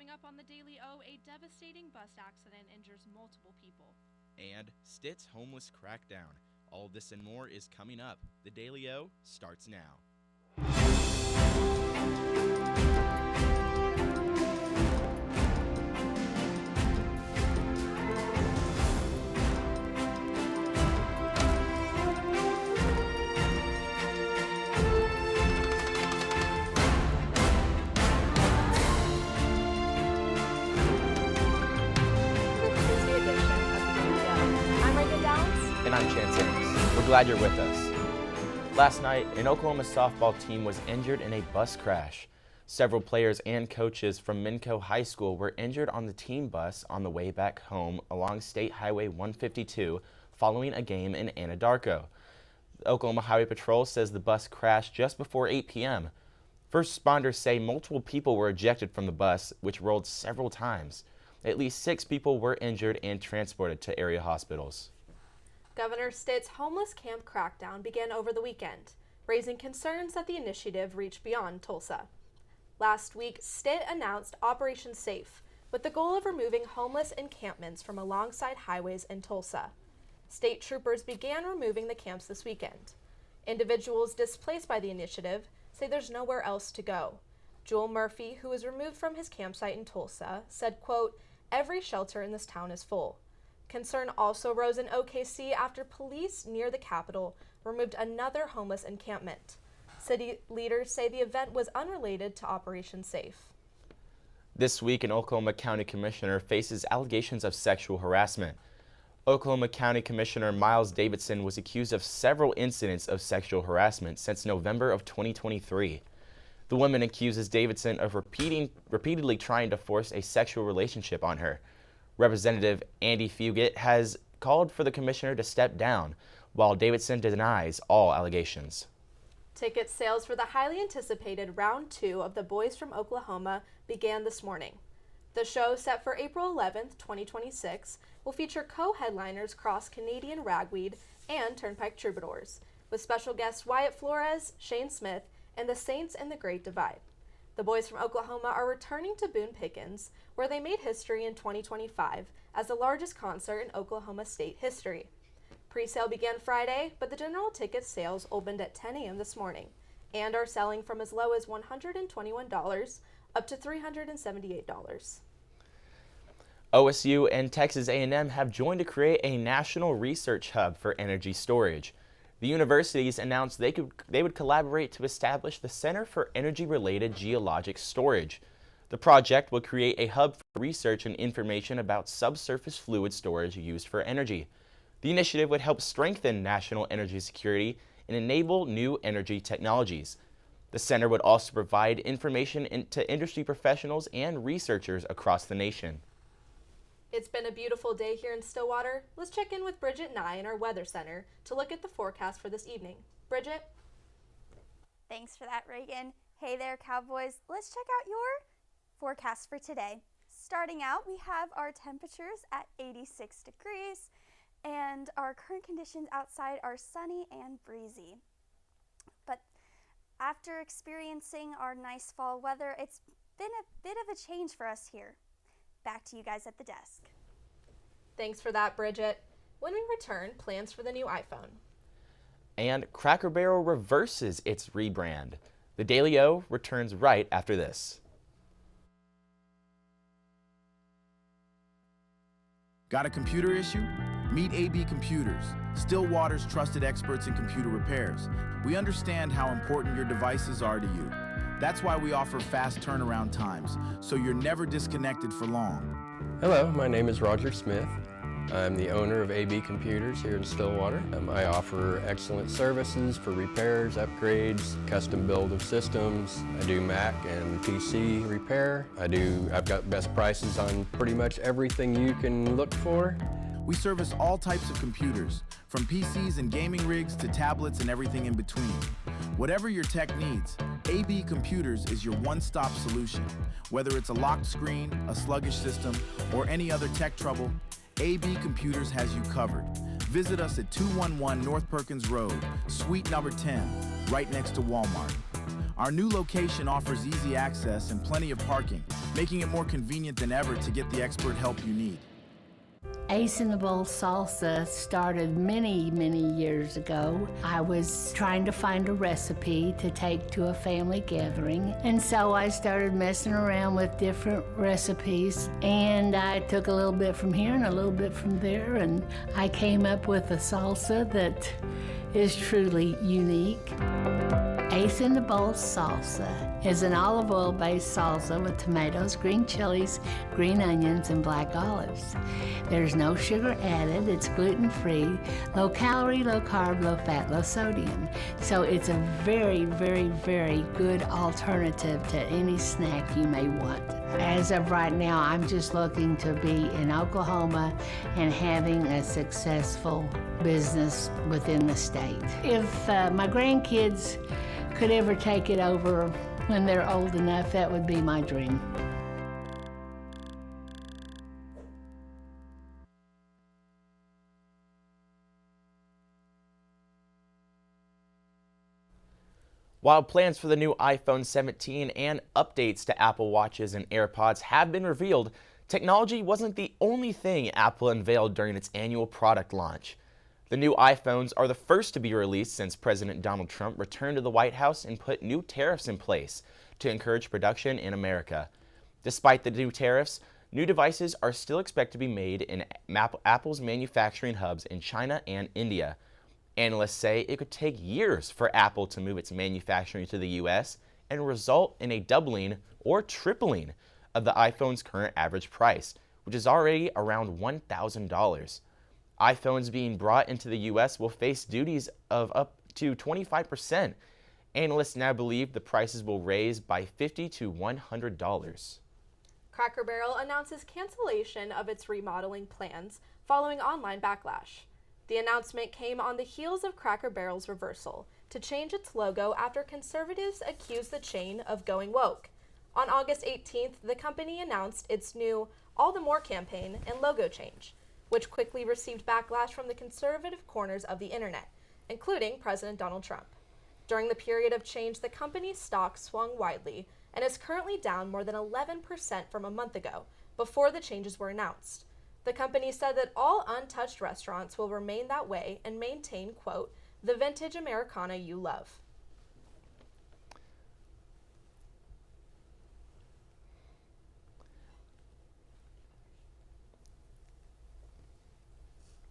Coming up on the Daily O, a devastating bus accident injures multiple people. And Stitt's homeless crackdown. All this and more is coming up. The Daily O starts now. And I'm Chance Ames. We're glad you're with us. Last night, an Oklahoma softball team was injured in a bus crash. Several players and coaches from Minco High School were injured on the team bus on the way back home along State Highway 152 following a game in Anadarko. The Oklahoma Highway Patrol says the bus crashed just before 8 p.m. First responders say multiple people were ejected from the bus, which rolled several times. At least 6 people were injured and transported to area hospitals. Governor Stitt's homeless camp crackdown began over the weekend, raising concerns that the initiative reached beyond Tulsa. Last week, Stitt announced Operation Safe, with the goal of removing homeless encampments from alongside highways in Tulsa. State troopers began removing the camps this weekend. Individuals displaced by the initiative say there's nowhere else to go. Joel Murphy, who was removed from his campsite in Tulsa, said, quote, "Every shelter in this town is full." Concern also rose in OKC after police near the Capitol removed another homeless encampment. City leaders say the event was unrelated to Operation Safe. This week, an Oklahoma County Commissioner faces allegations of sexual harassment. Oklahoma County Commissioner Miles Davidson was accused of several incidents of sexual harassment since November of 2023. The woman accuses Davidson of repeatedly trying to force a sexual relationship on her. Representative Andy Fugit has called for the commissioner to step down, while Davidson denies all allegations. Ticket sales for the highly anticipated Round 2 of The Boys from Oklahoma began this morning. The show, set for April 11th, 2026, will feature co-headliners Cross Canadian Ragweed and Turnpike Troubadours, with special guests Wyatt Flores, Shane Smith, and the Saints and the Great Divide. The Boys from Oklahoma are returning to Boone Pickens, where they made history in 2025 as the largest concert in Oklahoma State history. Pre-sale began Friday, but the general ticket sales opened at 10 a.m. this morning and are selling from as low as $121 up to $378. OSU and Texas A&M have joined to create a national research hub for energy storage. The universities announced they would collaborate to establish the Center for Energy-Related Geologic Storage. The project will create a hub for research and information about subsurface fluid storage used for energy. The initiative would help strengthen national energy security and enable new energy technologies. The center would also provide information to industry professionals and researchers across the nation. It's been a beautiful day here in Stillwater. Let's check in with Bridget Nye in our Weather Center to look at the forecast for this evening. Bridget? Thanks for that, Reagan. Hey there, Cowboys. Let's check out your forecast for today. Starting out, we have our temperatures at 86 degrees, and our current conditions outside are sunny and breezy. But after experiencing our nice fall weather, it's been a bit of a change for us here. Back to you guys at the desk. Thanks for that, Bridget. When we return, plans for the new iPhone. And Cracker Barrel reverses its rebrand. The Daily O returns right after this. Got a computer issue? Meet AB Computers, Stillwater's trusted experts in computer repairs. We understand how important your devices are to you. That's why we offer fast turnaround times, so you're never disconnected for long. Hello, my name is Roger Smith. I'm the owner of AB Computers here in Stillwater. I offer excellent services for repairs, upgrades, custom build of systems. I do Mac and PC repair. I've got best prices on pretty much everything you can look for. We service all types of computers, from PCs and gaming rigs to tablets and everything in between. Whatever your tech needs, AB Computers is your one-stop solution. Whether it's a locked screen, a sluggish system, or any other tech trouble, AB Computers has you covered. Visit us at 211 North Perkins Road, Suite number 10, right next to Walmart. Our new location offers easy access and plenty of parking, making it more convenient than ever to get the expert help you need. Ace in the Bowl salsa started many, many years ago. I was trying to find a recipe to take to a family gathering, and so I started messing around with different recipes, and I took a little bit from here and a little bit from there, and I came up with a salsa that is truly unique. Ace in the Bowl salsa is an olive oil-based salsa with tomatoes, green chilies, green onions, and black olives. There's no sugar added, it's gluten-free, low calorie, low carb, low fat, low sodium. So it's a very, very, very good alternative to any snack you may want. As of right now, I'm just looking to be in Oklahoma and having a successful business within the state. If my grandkids could ever take it over when they're old enough, that would be my dream. While plans for the new iPhone 17 and updates to Apple Watches and AirPods have been revealed, technology wasn't the only thing Apple unveiled during its annual product launch. The new iPhones are the first to be released since President Donald Trump returned to the White House and put new tariffs in place to encourage production in America. Despite the new tariffs, new devices are still expected to be made in Apple's manufacturing hubs in China and India. Analysts say it could take years for Apple to move its manufacturing to the U.S. and result in a doubling or tripling of the iPhone's current average price, which is already around $1,000. iPhones being brought into the U.S. will face duties of up to 25%. Analysts now believe the prices will raise by $50 to $100. Cracker Barrel announces cancellation of its remodeling plans following online backlash. The announcement came on the heels of Cracker Barrel's reversal to change its logo after conservatives accused the chain of going woke. On August 18th, the company announced its new All the More campaign and logo change, which quickly received backlash from the conservative corners of the internet, including President Donald Trump. During the period of change, the company's stock swung widely and is currently down more than 11% from a month ago, before the changes were announced. The company said that all untouched restaurants will remain that way and maintain, quote, the vintage Americana you love.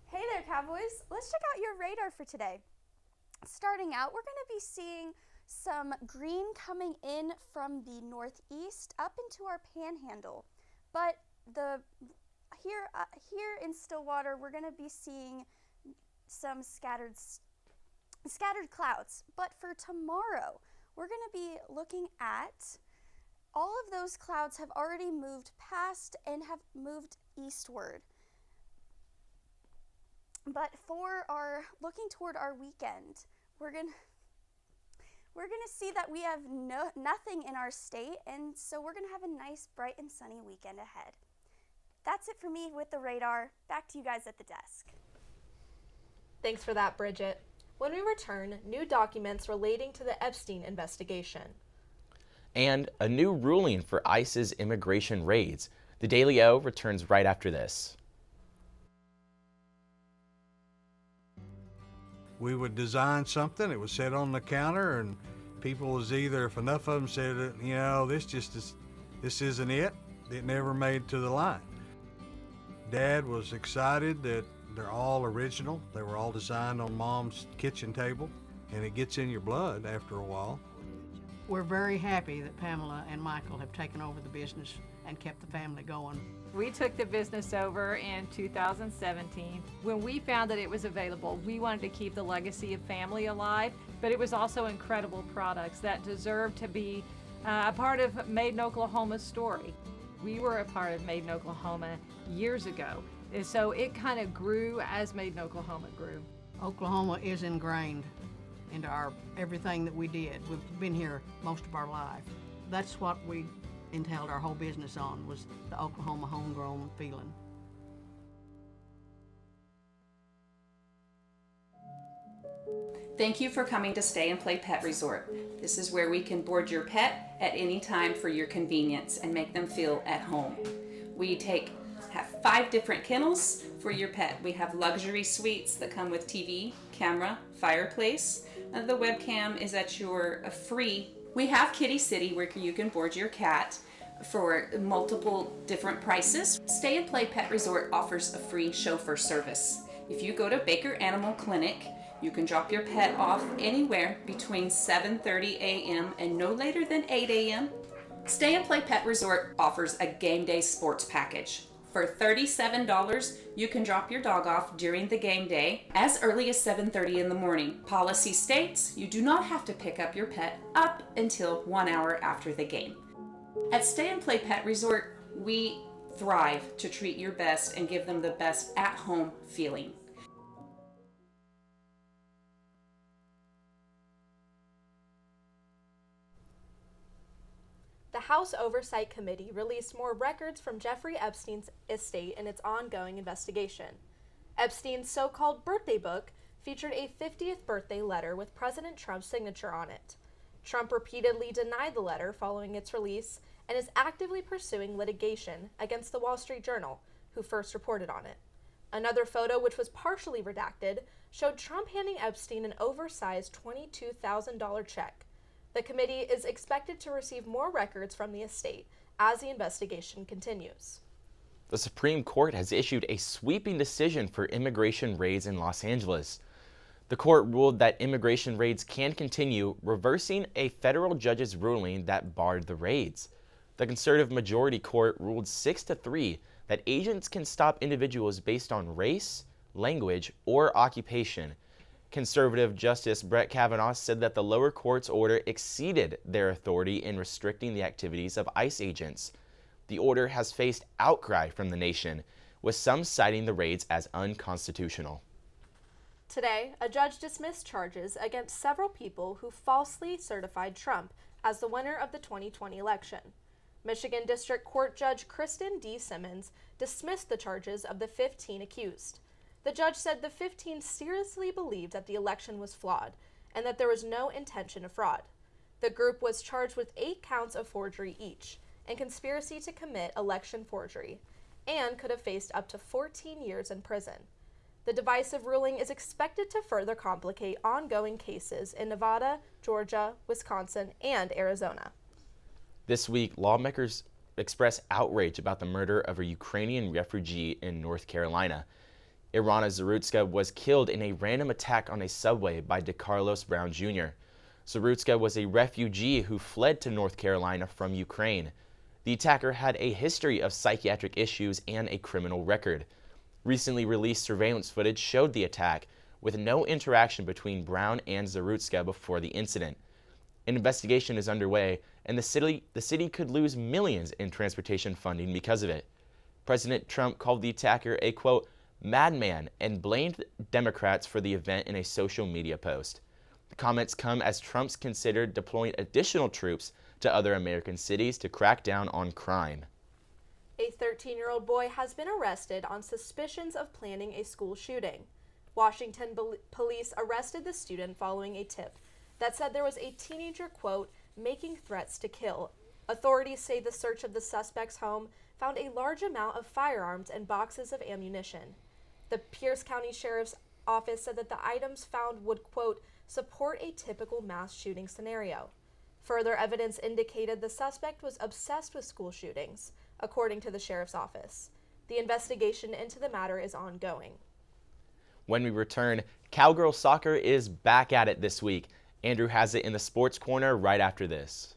Hey there, Cowboys. Let's check out your radar for today. Starting out, we're going to be seeing some green coming in from the northeast up into our panhandle. But here in Stillwater, we're going to be seeing some scattered clouds. But for tomorrow, we're going to be looking at all of those clouds have already moved past and have moved eastward. But for our looking toward our weekend, we're gonna see that we have nothing in our state, and so we're gonna have a nice, bright and sunny weekend ahead. That's it for me with the radar. Back to you guys at the desk. Thanks for that, Bridget. When we return, new documents relating to the Epstein investigation. And a new ruling for ICE's immigration raids. The Daily O returns right after this. We would design something, it was set on the counter, and people was either, if enough of them said, you know, this isn't it, it never made to the line. Dad was excited that they're all original. They were all designed on Mom's kitchen table, and it gets in your blood after a while. We're very happy that Pamela and Michael have taken over the business and kept the family going. We took the business over in 2017. When we found that it was available, we wanted to keep the legacy of family alive, but it was also incredible products that deserved to be a part of Made in Oklahoma's story. We were a part of Made in Oklahoma years ago, and so it kind of grew as Made in Oklahoma grew. Oklahoma is ingrained into everything that we did. We've been here most of our life. That's what we entailed our whole business on, was the Oklahoma homegrown feeling. Thank you for coming to Stay and Play Pet Resort. This is where we can board your pet at any time for your convenience and make them feel at home. We have 5 different kennels for your pet. We have luxury suites that come with TV, camera, fireplace. The webcam is at your free. We have Kitty City where you can board your cat for multiple different prices. Stay and Play Pet Resort offers a free chauffeur service. If you go to Baker Animal Clinic, you can drop your pet off anywhere between 7:30 a.m. and no later than 8 a.m. Stay and Play Pet Resort offers a game day sports package. For $37, you can drop your dog off during the game day as early as 7:30 in the morning. Policy states you do not have to pick up your pet up until 1 hour after the game. At Stay and Play Pet Resort, we thrive to treat your best and give them the best at-home feeling. The House Oversight Committee released more records from Jeffrey Epstein's estate in its ongoing investigation. Epstein's so-called birthday book featured a 50th birthday letter with President Trump's signature on it. Trump repeatedly denied the letter following its release and is actively pursuing litigation against the Wall Street Journal, who first reported on it. Another photo, which was partially redacted, showed Trump handing Epstein an oversized $22,000 check. The committee is expected to receive more records from the estate as the investigation continues. The Supreme Court has issued a sweeping decision for immigration raids in Los Angeles. The court ruled that immigration raids can continue, reversing a federal judge's ruling that barred the raids. The conservative majority court ruled 6-3 that agents can stop individuals based on race, language, or occupation. Conservative Justice Brett Kavanaugh said that the lower court's order exceeded their authority in restricting the activities of ICE agents. The order has faced outcry from the nation, with some citing the raids as unconstitutional. Today, a judge dismissed charges against several people who falsely certified Trump as the winner of the 2020 election. Michigan District Court Judge Kristen D. Simmons dismissed the charges of the 15 accused. The judge said the 15 seriously believed that the election was flawed and that there was no intention of fraud. The group was charged with 8 counts of forgery each and conspiracy to commit election forgery and could have faced up to 14 years in prison. The divisive ruling is expected to further complicate ongoing cases in Nevada, Georgia, Wisconsin, and Arizona. This week, lawmakers expressed outrage about the murder of a Ukrainian refugee in North Carolina. Irana Zarutska was killed in a random attack on a subway by DeCarlos Brown Jr. Zarutska was a refugee who fled to North Carolina from Ukraine. The attacker had a history of psychiatric issues and a criminal record. Recently released surveillance footage showed the attack, with no interaction between Brown and Zarutska before the incident. An investigation is underway, and the city could lose millions in transportation funding because of it. President Trump called the attacker a, quote, madman, and blamed Democrats for the event in a social media post. The comments come as Trump's considered deploying additional troops to other American cities to crack down on crime. A 13-year-old boy has been arrested on suspicions of planning a school shooting. Washington police arrested the student following a tip that said there was a teenager, quote, making threats to kill. Authorities say the search of the suspect's home found a large amount of firearms and boxes of ammunition. The Pierce County Sheriff's Office said that the items found would, quote, support a typical mass shooting scenario. Further evidence indicated the suspect was obsessed with school shootings, according to the Sheriff's Office. The investigation into the matter is ongoing. When we return, Cowgirl soccer is back at it this week. Andrew has it in the Sports Corner right after this.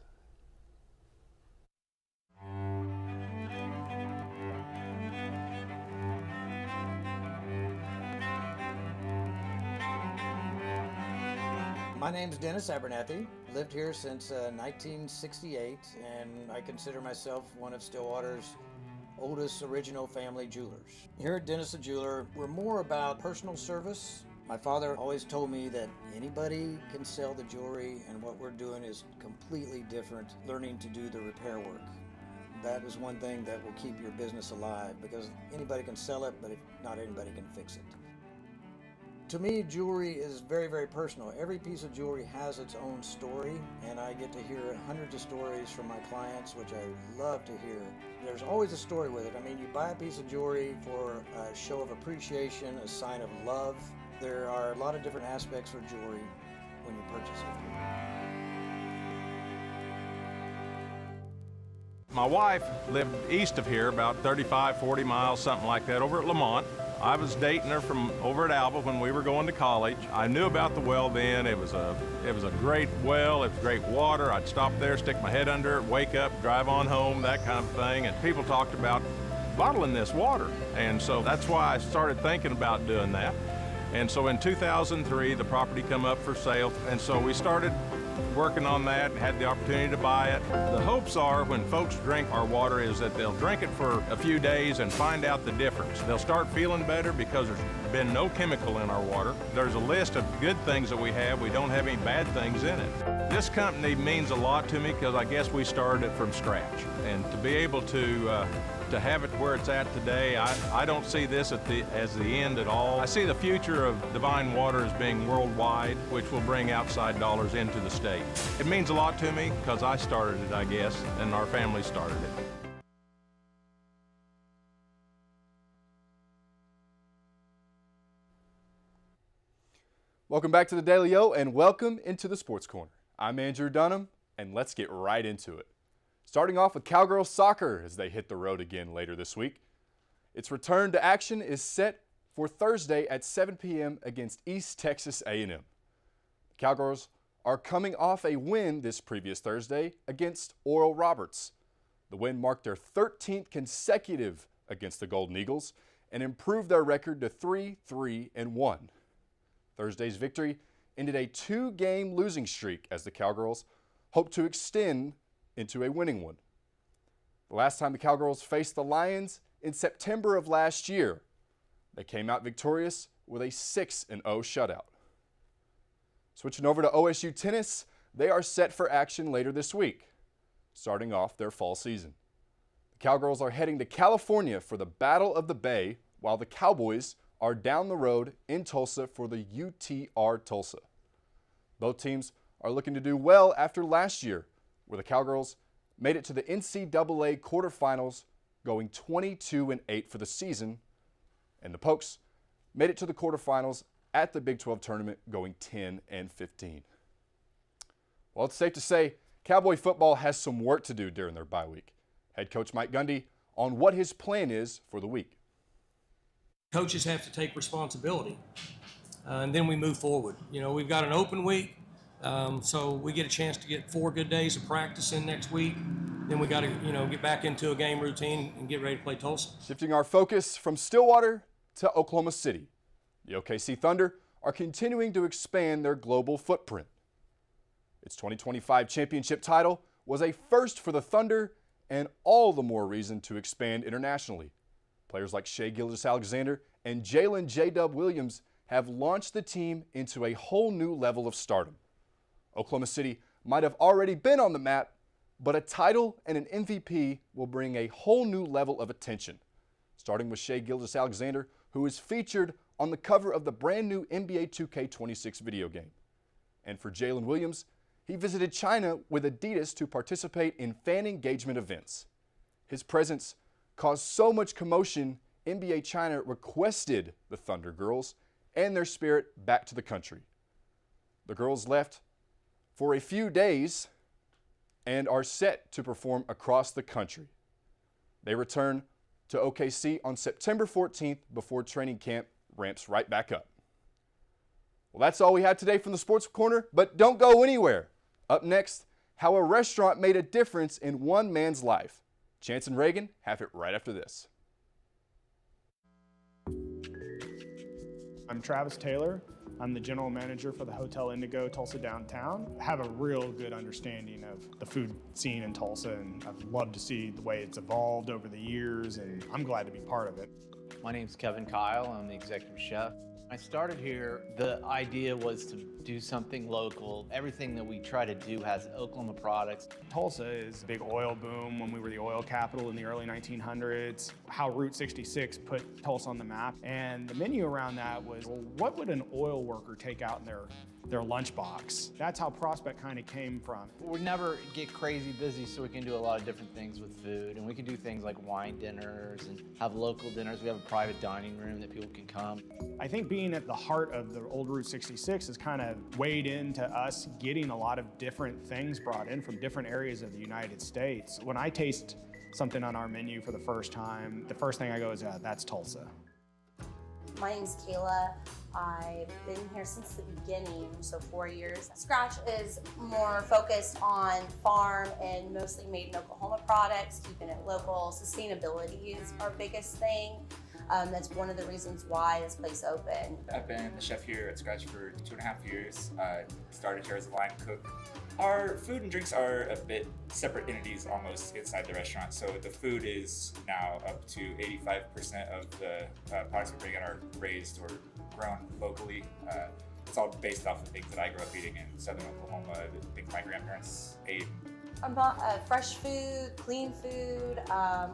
My name's Dennis Abernathy. Lived here since 1968, and I consider myself one of Stillwater's oldest original family jewelers. Here at Dennis the Jeweler, we're more about personal service. My father always told me that anybody can sell the jewelry, and what we're doing is completely different, learning to do the repair work. That is one thing that will keep your business alive, because anybody can sell it, but not anybody can fix it. To me, jewelry is very, very personal. Every piece of jewelry has its own story, and I get to hear hundreds of stories from my clients, which I love to hear. There's always a story with it. I mean, you buy a piece of jewelry for a show of appreciation, a sign of love. There are a lot of different aspects for jewelry when you purchase it. My wife lived east of here, about 35, 40 miles, something like that, over at Lamont. I was dating her from over at Alva when we were going to college. I knew about the well then. It was a great well, it was great water. I'd stop there, stick my head under it, wake up, drive on home, that kind of thing. And people talked about bottling this water. And so that's why I started thinking about doing that. And so in 2003, the property come up for sale. And so we started working on that, had the opportunity to buy it. The hopes are when folks drink our water is that they'll drink it for a few days and find out the difference. They'll start feeling better because there's been no chemical in our water. There's a list of good things that we have. We don't have any bad things in it. This company means a lot to me because I guess we started it from scratch. And to be able to have it where it's at today, I don't see this as the end at all. I see the future of Divine Water as being worldwide, which will bring outside dollars into the state. It means a lot to me because I started it, I guess, and our family started it. Welcome back to the Daily O and welcome into the Sports Corner. I'm Andrew Dunham and let's get right into it. Starting off with Cowgirls soccer as they hit the road again later this week. Its return to action is set for Thursday at 7 p.m. against East Texas A&M. The Cowgirls are coming off a win this previous Thursday against Oral Roberts. The win marked their 13th consecutive against the Golden Eagles and improved their record to 3-3-1. Thursday's victory ended a 2-game losing streak as the Cowgirls hope to extend into a winning one. The last time the Cowgirls faced the Lions in September of last year, they came out victorious with a 6-0 shutout. Switching over to OSU tennis, they are set for action later this week, starting off their fall season. The Cowgirls are heading to California for the Battle of the Bay, while the Cowboys are down the road in Tulsa for the UTR Tulsa. Both teams are looking to do well after last year, where the Cowgirls made it to the NCAA quarterfinals, going 22-8 for the season, and the Pokes made it to the quarterfinals at the Big 12 tournament, going 10-15. Well, it's safe to say Cowboy football has some work to do during their bye week. Head coach Mike Gundy on what his plan is for the week. Coaches have to take responsibility, and then we move forward. You know, we've got an open week. So we get a chance to get 4 good days of practice in next week. Then we got to, get back into a game routine and get ready to play Tulsa. Shifting our focus from Stillwater to Oklahoma City, the OKC Thunder are continuing to expand their global footprint. Its 2025 championship title was a first for the Thunder and all the more reason to expand internationally. Players like Shai Gilgeous-Alexander and Jalen J-Dub Williams have launched the team into a whole new level of stardom. Oklahoma City might have already been on the map, but a title and an MVP will bring a whole new level of attention, starting with Shai Gilgeous-Alexander, who is featured on the cover of the brand new NBA 2K26 video game. And for Jalen Williams, he visited China with Adidas to participate in fan engagement events. His presence caused so much commotion, NBA China requested the Thunder girls and their spirit back to the country. The girls left for a few days and are set to perform across the country. They return to OKC on September 14th before training camp ramps right back up. Well, that's all we have today from the Sports Corner, but don't go anywhere. Up next, how a restaurant made a difference in one man's life. Chance and Reagan have it right after this. I'm Travis Taylor. I'm the general manager for the Hotel Indigo Tulsa Downtown. I have a real good understanding of the food scene in Tulsa, and I've loved to see the way it's evolved over the years, and I'm glad to be part of it. My name's Kevin Kyle. I'm the executive chef. I started here, the idea was to do something local. Everything that we try to do has Oklahoma products. Tulsa is a big oil boom when we were the oil capital in the early 1900s. How Route 66 put Tulsa on the map. And the menu around that was, well, what would an oil worker take out in their lunchbox? That's how Prospect kind of came from. We never get crazy busy, so we can do a lot of different things with food. And we can do things like wine dinners and have local dinners. We have a private dining room that people can come. I think being at the heart of the old Route 66 has kind of weighed into us getting a lot of different things brought in from different areas of the United States. When I taste something on our menu for the first time, the first thing I go is, that's Tulsa. My name's Kayla. I've been here since the beginning, so 4 years. Scratch is more focused on farm and mostly made in Oklahoma products, keeping it local. Sustainability is our biggest thing. That's one of the reasons why this place opened. I've been the chef here at Scratch for 2.5 years. Started here as a line cook. Our food and drinks are a bit separate entities almost inside the restaurant. So the food is now up to 85% of the products we bring in are raised or grown locally. It's all based off of things that I grew up eating in southern Oklahoma, the things my grandparents ate. Fresh food, clean food,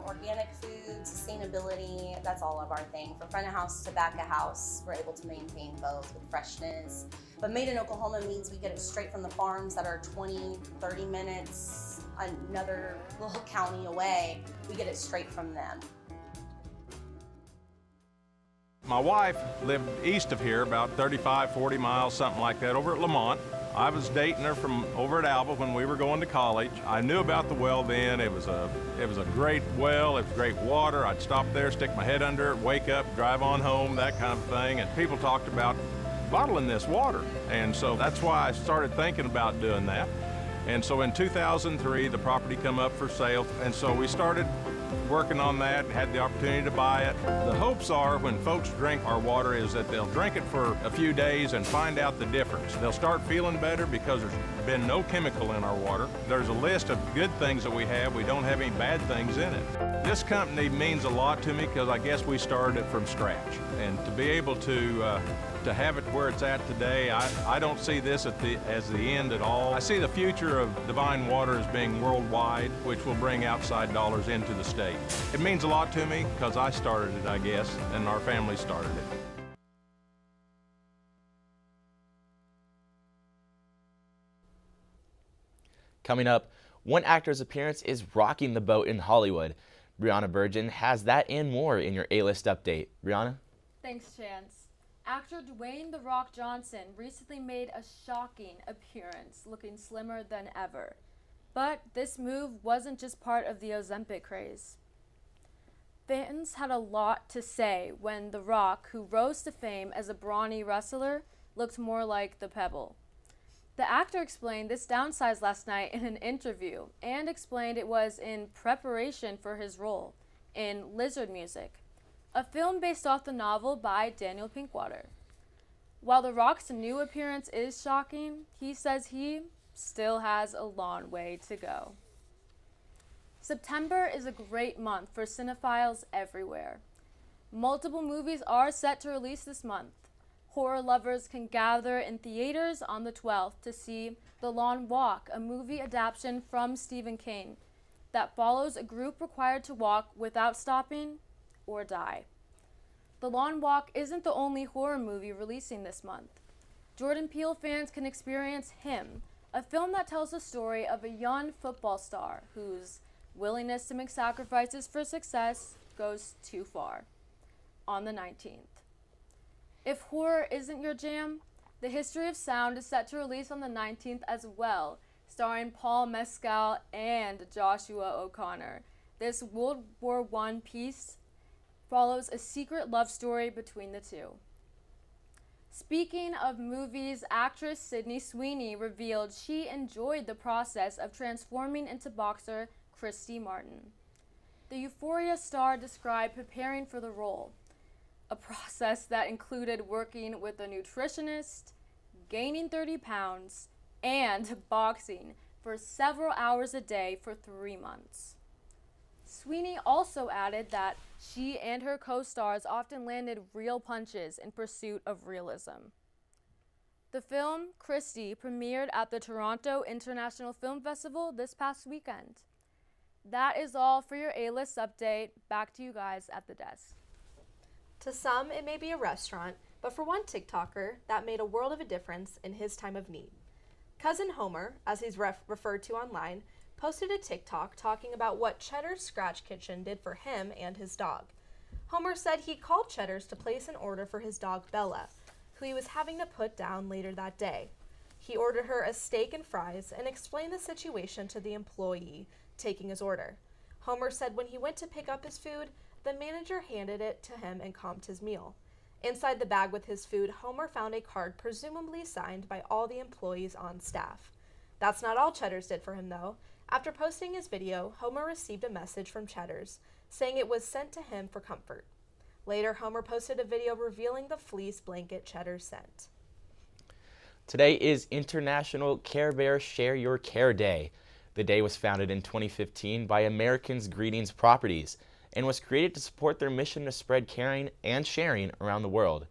organic food, sustainability, that's all of our thing. From front of house to back of house, we're able to maintain both with freshness. But made in Oklahoma means we get it straight from the farms that are 20, 30 minutes, another little county away. We get it straight from them. My wife lived east of here, about 35, 40 miles, something like that, over at Lamont. I was dating her from over at Alva when we were going to college. I knew about the well then. It was a great well. It was great water. I'd stop there, stick my head under it, wake up, drive on home, that kind of thing. And people talked about bottling this water. And so that's why I started thinking about doing that. And so in 2003, the property come up for sale. And so we started working on that, had the opportunity to buy it. The hopes are when folks drink our water is that they'll drink it for a few days and find out the difference. They'll start feeling better because there's been no chemical in our water. There's a list of good things that we have. We don't have any bad things in it. This company means a lot to me because I guess we started it from scratch. And to be able to have it where it's at today, I don't see this as the end at all. I see the future of Divine Water as being worldwide, which will bring outside dollars into the state. It means a lot to me because I started it, I guess, and our family started it. Coming up, one actor's appearance is rocking the boat in Hollywood. Brianna Virgin has that and more in your A-List update. Brianna? Thanks, Chance. Actor Dwayne "The Rock" Johnson recently made a shocking appearance, looking slimmer than ever. But this move wasn't just part of the Ozempic craze. Fans had a lot to say when The Rock, who rose to fame as a brawny wrestler, looked more like the Pebble. The actor explained this downsized last night in an interview and explained it was in preparation for his role in Lizard Music, a film based off the novel by Daniel Pinkwater. While The Rock's new appearance is shocking, he says he still has a long way to go. September is a great month for cinephiles everywhere. Multiple movies are set to release this month. Horror lovers can gather in theaters on the 12th to see The Long Walk, a movie adaptation from Stephen King that follows a group required to walk without stopping or die. The Long Walk isn't the only horror movie releasing this month. Jordan Peele fans can experience Him, a film that tells the story of a young football star whose willingness to make sacrifices for success goes too far, on the 19th. If horror isn't your jam, The History of Sound is set to release on the 19th as well, starring Paul Mescal and Joshua O'Connor. This World War I piece follows a secret love story between the two. Speaking of movies, actress Sydney Sweeney revealed she enjoyed the process of transforming into boxer Christy Martin. The Euphoria star described preparing for the role, a process that included working with a nutritionist, gaining 30 pounds, and boxing for several hours a day for 3 months. Sweeney also added that she and her co-stars often landed real punches in pursuit of realism. The film, Christie, premiered at the Toronto International Film Festival this past weekend. That is all for your A-List update. Back to you guys at the desk. To some, it may be a restaurant, but for one TikToker, that made a world of a difference in his time of need. Cousin Homer, as he's referred to online, posted a TikTok talking about what Cheddar's Scratch Kitchen did for him and his dog. Homer said he called Cheddar's to place an order for his dog Bella, who he was having to put down later that day. He ordered her a steak and fries and explained the situation to the employee taking his order. Homer said when he went to pick up his food, the manager handed it to him and comped his meal. Inside the bag with his food, Homer found a card presumably signed by all the employees on staff. That's not all Cheddar's did for him, though. After posting his video, Homer received a message from Cheddar's saying it was sent to him for comfort. Later, Homer posted a video revealing the fleece blanket Cheddar's sent. Today is International Care Bear Share Your Care Day. The day was founded in 2015 by Americans Greetings Properties and was created to support their mission to spread caring and sharing around the world.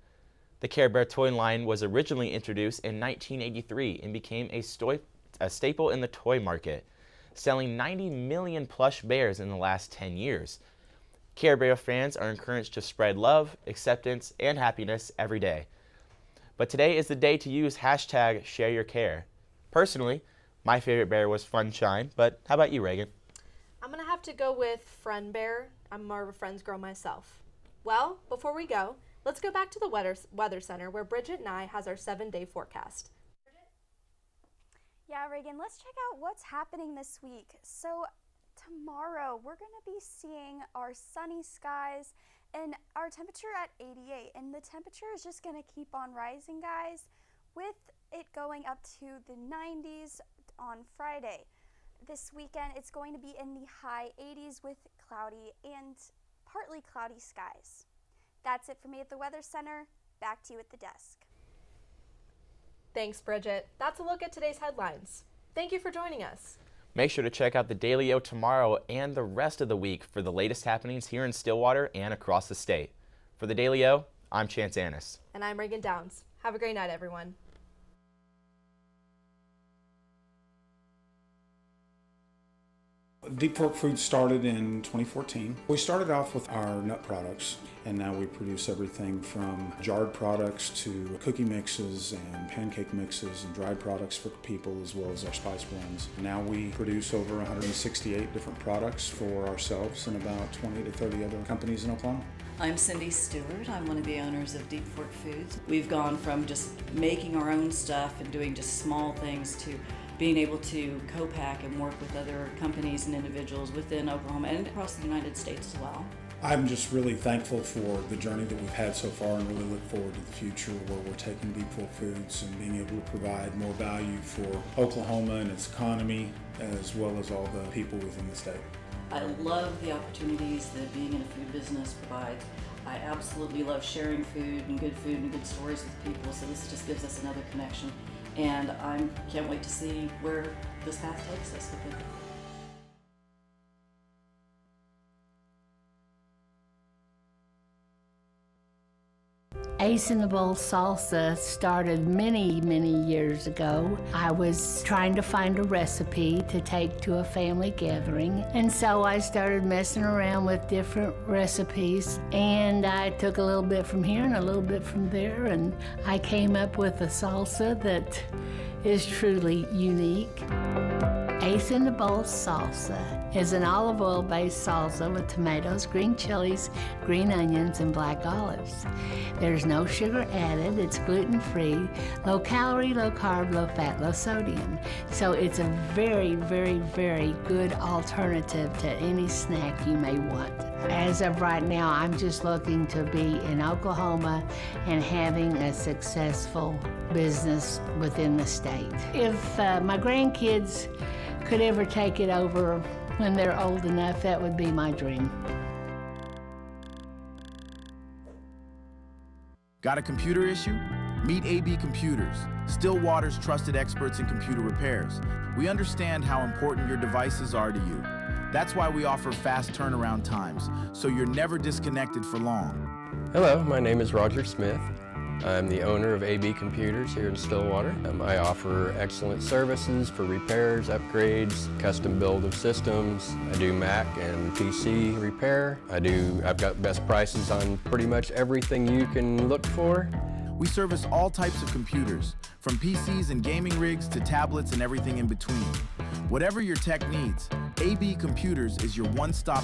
The Care Bear toy line was originally introduced in 1983 and became a staple in the toy market, selling 90 million plush bears in the last 10 years. Care Bear fans are encouraged to spread love, acceptance, and happiness every day. But today is the day to use hashtag #ShareYourCare. Personally, my favorite bear was Funshine, but how about you, Reagan? I'm going to have to go with Friend Bear. I'm more of a Friends girl myself. Well, before we go, let's go back to the Weather Center where Bridget Nye has our 7-day forecast. Yeah, Reagan, let's check out what's happening this week. So tomorrow we're going to be seeing our sunny skies and our temperature at 88. And the temperature is just going to keep on rising, guys, with it going up to the 90s on Friday. This weekend it's going to be in the high 80s with cloudy and partly cloudy skies. That's it for me at the Weather Center. Back to you at the desk. Thanks, Bridget. That's a look at today's headlines. Thank you for joining us. Make sure to check out the Daily O tomorrow and the rest of the week for the latest happenings here in Stillwater and across the state. For the Daily O, I'm Chance Annis. And I'm Reagan Downs. Have a great night, everyone. Deep Fork Foods started in 2014. We started off with our nut products, and now we produce everything from jarred products to cookie mixes and pancake mixes and dried products for people, as well as our spice blends. Now we produce over 168 different products for ourselves and about 20 to 30 other companies in Oklahoma. I'm Cindy Stewart. I'm one of the owners of Deep Fork Foods. We've gone from just making our own stuff and doing just small things to being able to co-pack and work with other companies and individuals within Oklahoma and across the United States as well. I'm just really thankful for the journey that we've had so far and really look forward to the future where we're taking Deep Fork Foods and being able to provide more value for Oklahoma and its economy, as well as all the people within the state. I love the opportunities that being in a food business provides. I absolutely love sharing food and good stories with people, so this just gives us another connection. And I can't wait to see where this path takes us with it. Ace in the Bowl salsa started many, many years ago. I was trying to find a recipe to take to a family gathering, and so I started messing around with different recipes, and I took a little bit from here and a little bit from there, and I came up with a salsa that is truly unique. Ace in the Bowl salsa is an olive oil-based salsa with tomatoes, green chilies, green onions, and black olives. There's no sugar added, it's gluten-free, low calorie, low carb, low fat, low sodium. So it's a very, very, very good alternative to any snack you may want. As of right now, I'm just looking to be in Oklahoma and having a successful business within the state. If my grandkids could ever take it over when they're old enough, that would be my dream. Got a computer issue? Meet AB Computers, Stillwater's trusted experts in computer repairs. We understand how important your devices are to you. That's why we offer fast turnaround times, so you're never disconnected for long. Hello, my name is Roger Smith. I'm the owner of AB Computers here in Stillwater. I offer excellent services for repairs, upgrades, custom build of systems. I do Mac and PC repair. I've got best prices on pretty much everything you can look for. We service all types of computers, from PCs and gaming rigs to tablets and everything in between. Whatever your tech needs, AB Computers is your one-stop